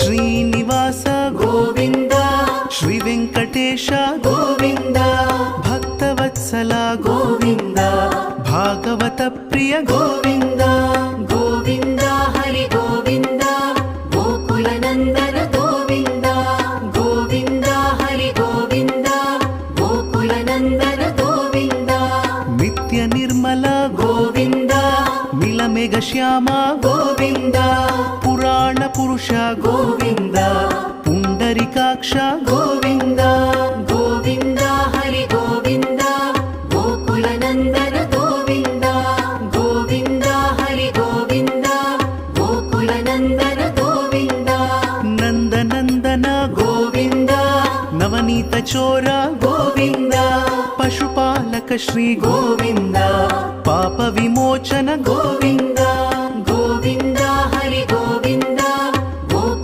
ಶ್ರೀನಿವಾಸ ಗೋವಿಂದ ಶ್ರೀ ವೆಂಕಟೇಶ ಗೋವಿಂದ ಭಕ್ತವತ್ಸಲ ಗೋವಿಂದ ಭಾಗವತ ಪ್ರಿಯ ಗೋವಿಂದ ಗೋವಿಂದ ಹರಿ ಗೋವಿಂದ ಗೋಕುಲನಂದನ ಗೋವಿಂದ ಗೋವಿಂದ ಹರಿ ಗೋವಿಂದ ಗೋಕುಲನಂದನ ಗೋವಿಂದ ನಿತ್ಯ ನಿರ್ಮಲ ಗೋವಿಂದ ನೀಲಮೇಘ ಶ್ಯಾಮ ಗೋವಿಂದ ಪುರಾಣ ಪುರುಷ ಗೋವಿಂದ ಪುಂಡರಿಕಾಕ್ಷ ಗೋವಿಂದ ಗೋವಿಂದ ಹರಿ ಗೋವಿಂದ ಗೋಕುಲನಂದನ ಗೋವಿಂದ ಗೋವಿಂದ ಹರಿ ಗೋವಿಂದ ಗೋಕುಲನಂದನ ಗೋವಿಂದ ನಂದನಂದನ ಗೋವಿಂದ ನವನೀತ ಚೋರ ಗೋವಿಂದ ಪಶುಪಾಲಕ ಶ್ರೀ ಗೋವಿಂದ ಪಾಪ ವಿಮೋಚನ ಗೋವಿಂದ ಗೋವಿಂದ